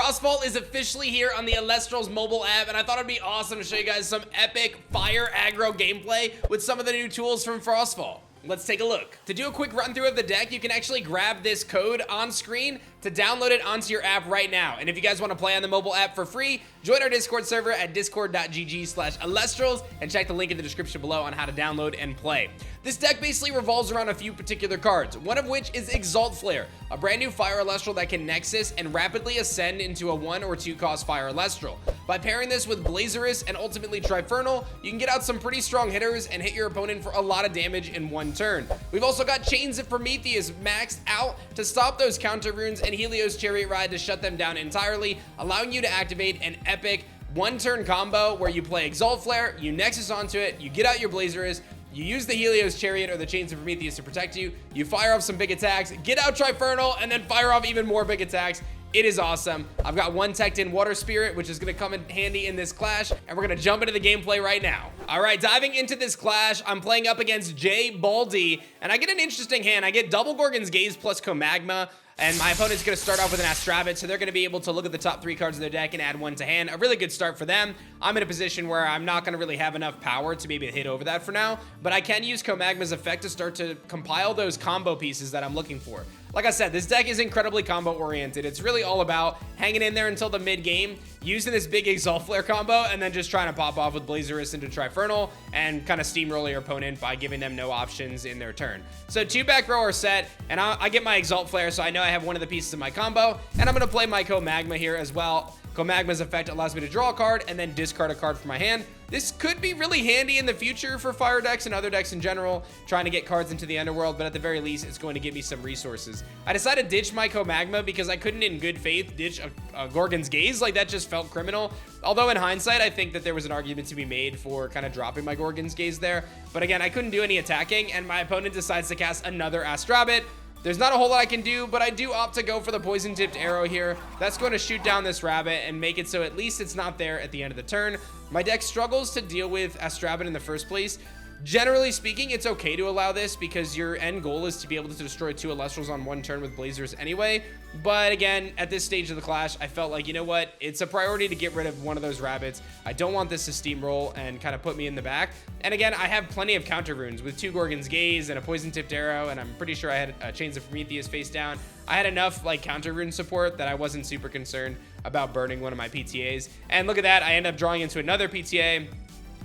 Frostfall is officially here on the Elestrals mobile app, and I thought it'd be awesome to show you guys some epic Fire Aggro gameplay with some of the new tools from Frostfall. Let's take a look. To do a quick run through of the deck, you can actually grab this code on screen to download it onto your app right now. And if you guys want to play on the mobile app for free, join our Discord server at discord.gg/Elestrals and check the link in the description below on how to download and play. This deck basically revolves around a few particular cards, one of which is Exalt Flare, a brand new Fire Elestral that can Nexus and rapidly ascend into a 1 or 2 cost Fire Elestral. By pairing this with Blazerous and ultimately Trifernal, you can get out some pretty strong hitters and hit your opponent for a lot of damage in one turn. We've also got Chains of Prometheus maxed out to stop those counter runes and Helios Chariot Ride to shut them down entirely, allowing you to activate an epic one-turn combo where you play Exalt Flare, you Nexus onto it, you get out your Blazerous, you use the Helios Chariot or the Chains of Prometheus to protect you, you fire off some big attacks, get out Trifernal, and then fire off even more big attacks. It is awesome. I've got one teched in Water Spirit, which is going to come in handy in this clash, and we're going to jump into the gameplay right now. All right, diving into this clash, I'm playing up against Jay Baldy, and I get an interesting hand. I get double Gorgon's Gaze plus Comagma, and my opponent's going to start off with an Astravit, so they're going to be able to look at the top 3 cards of their deck and add 1 to hand. A really good start for them. I'm in a position where I'm not going to really have enough power to maybe hit over that for now, but I can use Comagma's effect to start to compile those combo pieces that I'm looking for. Like I said, this deck is incredibly combo oriented. It's really all about hanging in there until the mid game, using this big Exalt Flare combo, and then just trying to pop off with Blazerous into Trifernal and kind of steamroll your opponent by giving them no options in their turn. So 2 back row are set, and I get my Exalt Flare, so I know I have one of the pieces of my combo, and I'm going to play my Comagma here as well. Comagma's effect allows me to draw a card and then discard a card from my hand. This could be really handy in the future for fire decks and other decks in general, trying to get cards into the underworld, but at the very least, it's going to give me some resources. I decided to ditch my Comagma because I couldn't in good faith ditch a Gorgon's Gaze. Like, that just felt criminal. Although in hindsight, I think that there was an argument to be made for kind of dropping my Gorgon's Gaze there. But again, I couldn't do any attacking, and my opponent decides to cast another Astravit. There's not a whole lot I can do, but I do opt to go for the poison-tipped arrow here. That's going to shoot down this rabbit and make it so at least it's not there at the end of the turn. My deck struggles to deal with Astravit in the first place. Generally speaking, it's okay to allow this because your end goal is to be able to destroy 2 Elestrals on 1 turn with Blazers anyway. But again, at this stage of the clash, I felt like, you know what? It's a priority to get rid of one of those rabbits. I don't want this to steamroll and kind of put me in the back. And again, I have plenty of counter runes with 2 Gorgon's Gaze and a Poison-Tipped Arrow, and I'm pretty sure I had Chains of Prometheus face down. I had enough like counter rune support that I wasn't super concerned about burning one of my PTAs. And look at that, I end up drawing into another PTA.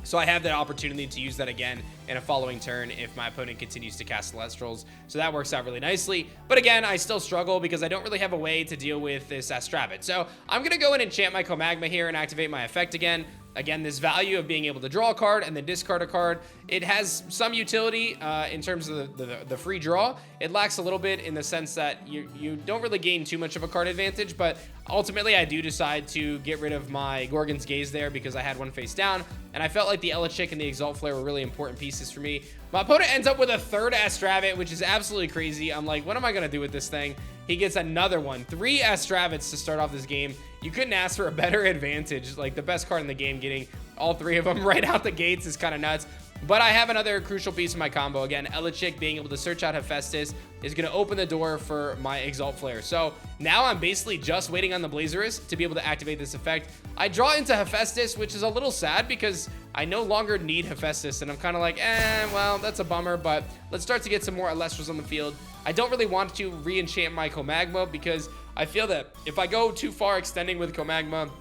So I have that opportunity to use that again in a following turn if my opponent continues to cast Elestrals. So that works out really nicely. But again, I still struggle because I don't really have a way to deal with this Astravit. So I'm going to go in and enchant my Comagma here and activate my effect again. Again, this value of being able to draw a card and then discard a card, it has some utility in terms of the free draw. It lacks a little bit in the sense that you don't really gain too much of a card advantage, but ultimately I do decide to get rid of my Gorgon's Gaze there because I had one face down, and I felt like the Elechick and the Exalt Flare were really important pieces for me. My opponent ends up with a 3rd Astravit, which is absolutely crazy. I'm like, what am I going to do with this thing? He gets another one. 3 Astravits to start off this game. You couldn't ask for a better advantage. Like, the best card in the game, getting all 3 of them right out the gates is kind of nuts. But I have another crucial piece of my combo. Again, Elechick being able to search out Hephaestus is going to open the door for my Exalt Flare. So now I'm basically just waiting on the Blazerous to be able to activate this effect. I draw into Hephaestus, which is a little sad because I no longer need Hephaestus, and I'm kind of like, well, that's a bummer, but let's start to get some more Elestrals on the field. I don't really want to re-enchant my Comagma because I feel that if I go too far extending with Comagma,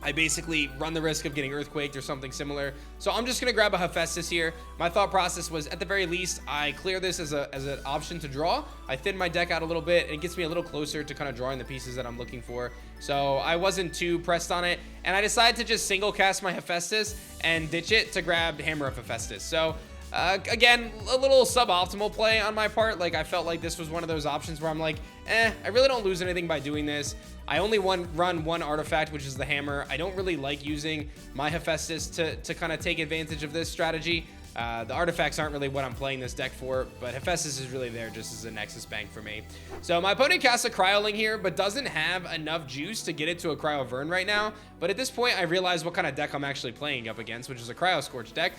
I basically run the risk of getting earthquaked or something similar. So I'm just going to grab a Hephaestus here. My thought process was, at the very least, I clear this as an option to draw. I thin my deck out a little bit, and it gets me a little closer to kind of drawing the pieces that I'm looking for. So I wasn't too pressed on it, and I decided to just single cast my Hephaestus and ditch it to grab Hammer of Hephaestus. So again, a little suboptimal play on my part. Like, I felt like this was one of those options where I'm like, I really don't lose anything by doing this. I only run one artifact, which is the hammer. I don't really like using my Hephaestus to kind of take advantage of this strategy. The artifacts aren't really what I'm playing this deck for, but Hephaestus is really there just as a Nexus bank for me. So my opponent casts a Cryoling here, but doesn't have enough juice to get it to a Cryovern right now. But at this point, I realize what kind of deck I'm actually playing up against, which is a Cryoscorch deck.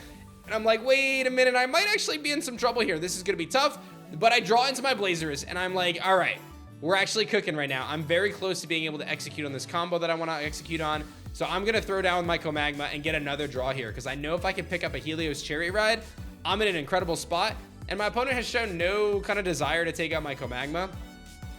And I'm like, wait a minute, I might actually be in some trouble here. This is going to be tough, but I draw into my Blazers, and I'm like, all right, we're actually cooking right now. I'm very close to being able to execute on this combo that I want to execute on. So I'm going to throw down with my Comagma and get another draw here, because I know if I can pick up a Helios Chariot Ride, I'm in an incredible spot. And my opponent has shown no kind of desire to take out my Comagma.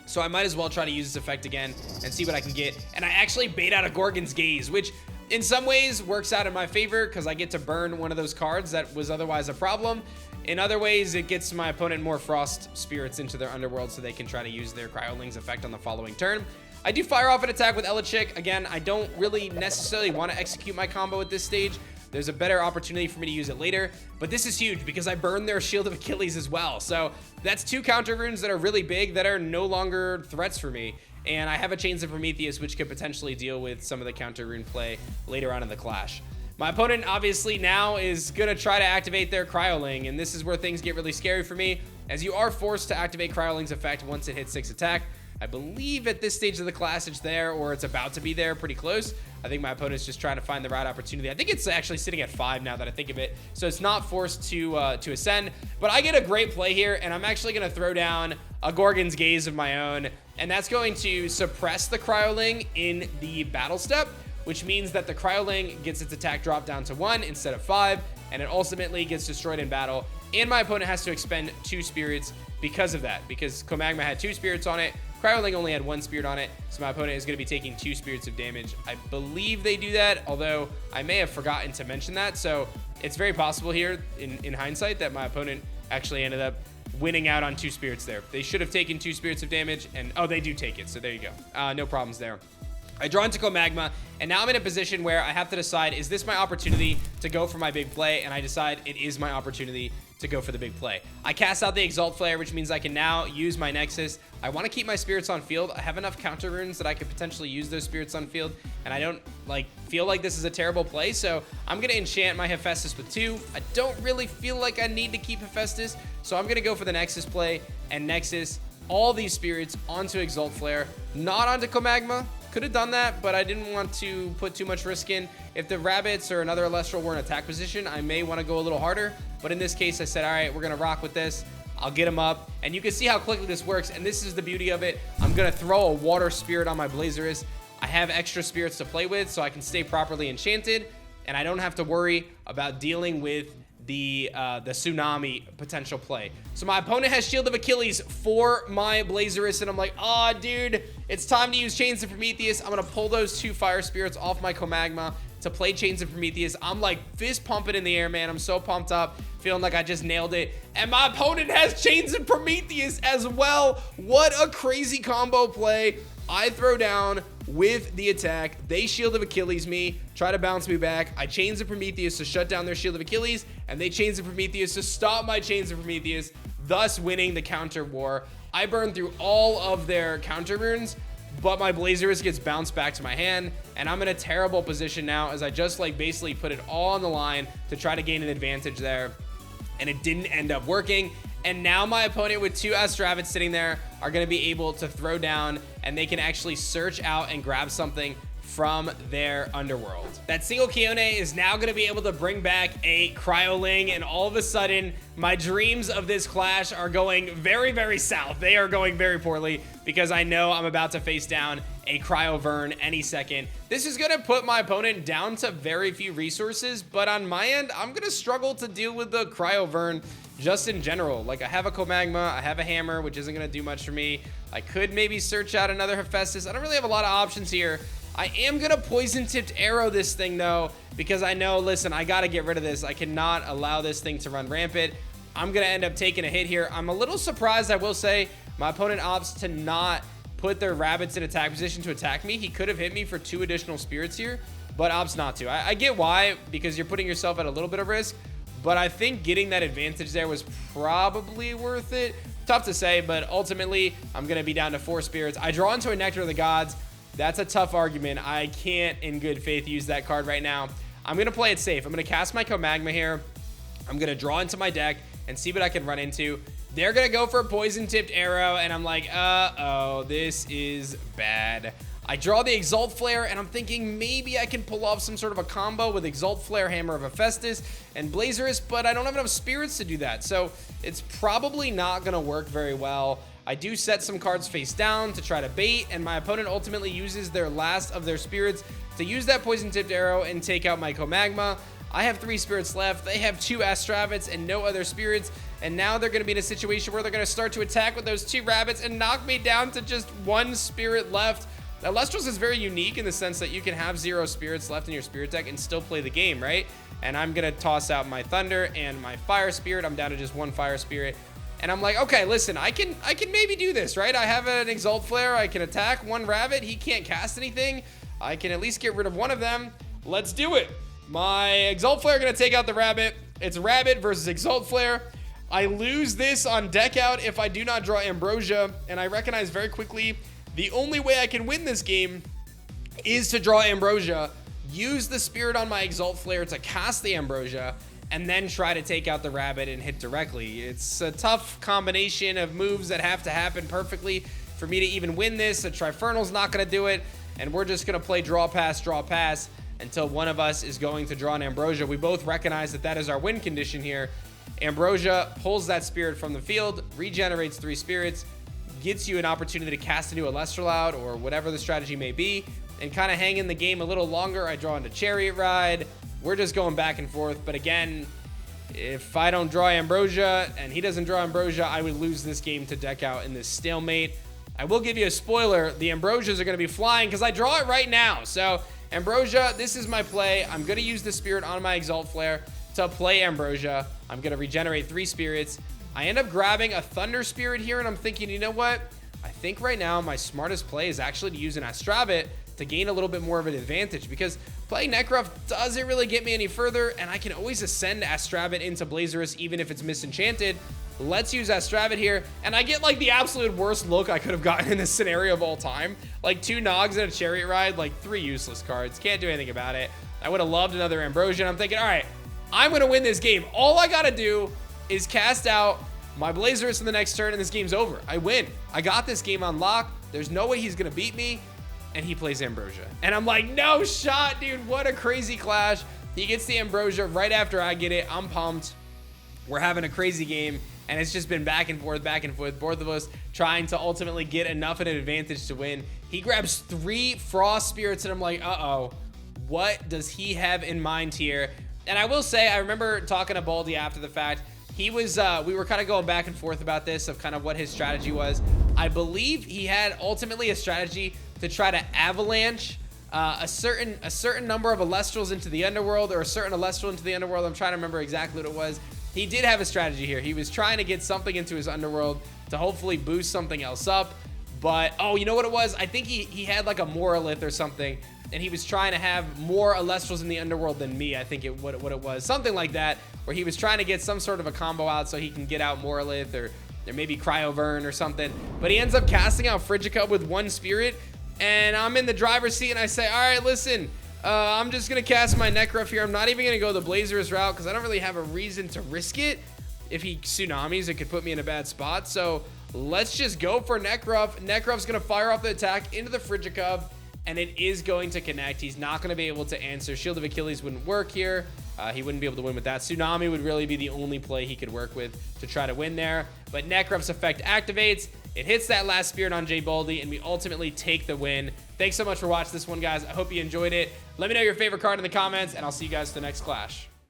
So I might as well try to use this effect again and see what I can get. And I actually bait out a Gorgon's Gaze, which in some ways works out in my favor because I get to burn one of those cards that was otherwise a problem. In other ways, it gets my opponent more Frost Spirits into their Underworld so they can try to use their Cryoling's effect on the following turn. I do fire off an attack with Elechick. Again, I don't really necessarily want to execute my combo at this stage. There's a better opportunity for me to use it later, but this is huge because I burn their Shield of Achilles as well. So that's 2 counter runes that are really big that are no longer threats for me. And I have a Chains of Prometheus, which could potentially deal with some of the counter rune play later on in the clash. My opponent obviously now is going to try to activate their Cryoling, and this is where things get really scary for me, as you are forced to activate Cryoling's effect once it hits 6 attack. I believe at this stage of the class it's there, or it's about to be there, pretty close. I think my opponent's just trying to find the right opportunity. I think it's actually sitting at 5 now that I think of it, so it's not forced to ascend. But I get a great play here, and I'm actually going to throw down a Gorgon's Gaze of my own, and that's going to suppress the Cryoling in the battle step, which means that the Cryoling gets its attack dropped down to 1 instead of 5, and it ultimately gets destroyed in battle. And my opponent has to expend 2 spirits because of that, because Comagma had 2 spirits on it. Cryoling only had 1 spirit on it, so my opponent is going to be taking 2 spirits of damage. I believe they do that, although I may have forgotten to mention that, so it's very possible here in hindsight that my opponent actually ended up winning out on 2 spirits there. They should have taken 2 spirits of damage, and oh, they do take it, so there you go. No problems there. I draw into Comagma, and now I'm in a position where I have to decide, is this my opportunity to go for my big play? And I decide it is my opportunity to go for the big play. I cast out the Exalt Flare, which means I can now use my Nexus. I want to keep my spirits on field. I have enough counter runes that I could potentially use those spirits on field, and I don't feel like this is a terrible play, so I'm going to enchant my Hephaestus with 2. I don't really feel like I need to keep Hephaestus, so I'm going to go for the Nexus play and Nexus all these spirits onto Exalt Flare, not onto Comagma. Could have done that, but I didn't want to put too much risk in. If the Rabbits or another Elestral were in attack position, I may want to go a little harder. But in this case, I said, all right, we're going to rock with this. I'll get him up. And you can see how quickly this works. And this is the beauty of it. I'm going to throw a Water Spirit on my Blazerus. I have extra spirits to play with, so I can stay properly enchanted. And I don't have to worry about dealing with the Tsunami potential play. So my opponent has Shield of Achilles for my Blazerus, and I'm like, oh, dude, it's time to use Chains of Prometheus. I'm going to pull those 2 Fire Spirits off my Comagma to play Chains of Prometheus. I'm like fist pumping in the air, man. I'm so pumped up, feeling like I just nailed it. And my opponent has Chains of Prometheus as well. What a crazy combo play. I throw down with the attack. They Shield of Achilles me, try to bounce me back. I Chains of Prometheus to shut down their Shield of Achilles, and they Chains of Prometheus to stop my Chains of Prometheus, thus winning the counter war. I burn through all of their counter runes, but my Blazerus gets bounced back to my hand, and I'm in a terrible position now as I just basically put it all on the line to try to gain an advantage there, and it didn't end up working. And now my opponent with 2 Astravets sitting there are going to be able to throw down, and they can actually search out and grab something from their Underworld. That single Kione is now going to be able to bring back a Cryoling, and all of a sudden, my dreams of this clash are going very, very south. They are going very poorly because I know I'm about to face down a Cryovern any second. This is going to put my opponent down to very few resources, but on my end, I'm going to struggle to deal with the Cryovern just in general. Like, I have a Comagma, I have a Hammer, which isn't going to do much for me. I could maybe search out another Hephaestus. I don't really have a lot of options here. I am going to Poison Tipped Arrow this thing, though, because I know, listen, I got to get rid of this. I cannot allow this thing to run rampant. I'm going to end up taking a hit here. I'm a little surprised, I will say. My opponent opts to not put their Rabbits in attack position to attack me. He could have hit me for 2 additional spirits here, but opts not to. I get why, because you're putting yourself at a little bit of risk, but I think getting that advantage there was probably worth it. Tough to say, but ultimately, I'm going to be down to 4 spirits. I draw into a Nectar of the Gods. That's a tough argument. I can't, in good faith, use that card right now. I'm going to play it safe. I'm going to cast my Comagma here. I'm going to draw into my deck and see what I can run into. They're going to go for a Poison Tipped Arrow, and I'm like, uh-oh, this is bad. I draw the Exalt Flare, and I'm thinking maybe I can pull off some sort of a combo with Exalt Flare, Hammer of Hephaestus, and Blazerus, but I don't have enough spirits to do that, so it's probably not going to work very well. I do set some cards face down to try to bait, and my opponent ultimately uses their last of their spirits to use that poison tipped arrow and take out my Comagma. I have 3 spirits left. They have 2 Astravets and no other spirits. And now they're going to be in a situation where they're going to start to attack with those 2 rabbits and knock me down to just 1 spirit left. Now, Elestrals is very unique in the sense that you can have 0 spirits left in your spirit deck and still play the game, right? And I'm going to toss out my Thunder and my Fire Spirit. I'm down to just 1 Fire Spirit. And I'm like, okay, listen, I can maybe do this, right? I have an Exalt Flare. I can attack 1 rabbit. He can't cast anything. I can at least get rid of 1 of them. Let's do it. My Exalt Flare going to take out the rabbit. It's rabbit versus Exalt Flare. I lose this on deck out if I do not draw Ambrosia, and I recognize very quickly the only way I can win this game is to draw Ambrosia, use the Spirit on my Exalt Flare to cast the Ambrosia, and then try to take out the rabbit and hit directly. It's a tough combination of moves that have to happen perfectly for me to even win this. The Trifernal's not going to do it, and we're just going to play draw pass until one of us is going to draw an Ambrosia. We both recognize that that is our win condition here. Ambrosia pulls that spirit from the field, regenerates 3 spirits, gets you an opportunity to cast a new Elestral out or whatever the strategy may be, and kind of hang in the game a little longer. I draw into Chariot Ride. We're just going back and forth. But again, if I don't draw Ambrosia and he doesn't draw Ambrosia, I would lose this game to deck out in this stalemate. I will give you a spoiler. The Ambrosias are going to be flying because I draw it right now. So Ambrosia, this is my play. I'm going to use the spirit on my Exalt Flare to play Ambrosia. I'm going to regenerate 3 spirits. I end up grabbing a Thunder Spirit here, and I'm thinking, you know what? I think right now my smartest play is actually to use an Astravet to gain a little bit more of an advantage, because playing Nekruff doesn't really get me any further, and I can always ascend Astravet into Blazerous even if it's misenchanted. Let's use Astravet here, and I get like the absolute worst look I could have gotten in this scenario of all time. Like 2 Nogs and a Chariot Ride, like 3 useless cards. Can't do anything about it. I would have loved another Ambrosia. I'm thinking, all right, I'm going to win this game. All I got to do is cast out my Blazerous in the next turn, and this game's over. I win. I got this game on lock. There's no way he's going to beat me. And he plays Ambrosia. And I'm like, no shot, dude. What a crazy clash. He gets the Ambrosia right after I get it. I'm pumped. We're having a crazy game. And it's just been back and forth, both of us trying to ultimately get enough of an advantage to win. He grabs 3 Frost Spirits, and I'm like, uh-oh. What does he have in mind here? And I will say, I remember talking to Baldy after the fact. He was, we were kind of going back and forth about this, of kind of what his strategy was. I believe he had ultimately a strategy to try to avalanche a certain number of Elestrals into the underworld, or a certain Elestral into the underworld. I'm trying to remember exactly what it was. He did have a strategy here. He was trying to get something into his underworld to hopefully boost something else up. But, oh, you know what it was? I think he had like a Morolith or something, and he was trying to have more Elestrals in the underworld than me. I think what it was. Something like that, where he was trying to get some sort of a combo out so he can get out Morolith or maybe Cryovern or something. But he ends up casting out Frigica with 1 spirit, and I'm in the driver's seat, and I say, all right, listen, I'm just going to cast my Nekruff here. I'm not even going to go the Blazerous route because I don't really have a reason to risk it. If he Tsunamis, it could put me in a bad spot. So let's just go for Nekruff. Nekruff's going to fire off the attack into the Frigica, and it is going to connect. He's not going to be able to answer. Shield of Achilles wouldn't work here. He wouldn't be able to win with that. Tsunami would really be the only play he could work with to try to win there. But Nekruff's effect activates. It hits that last spirit on J Baldy, and we ultimately take the win. Thanks so much for watching this one, guys. I hope you enjoyed it. Let me know your favorite card in the comments, and I'll see you guys for the next clash.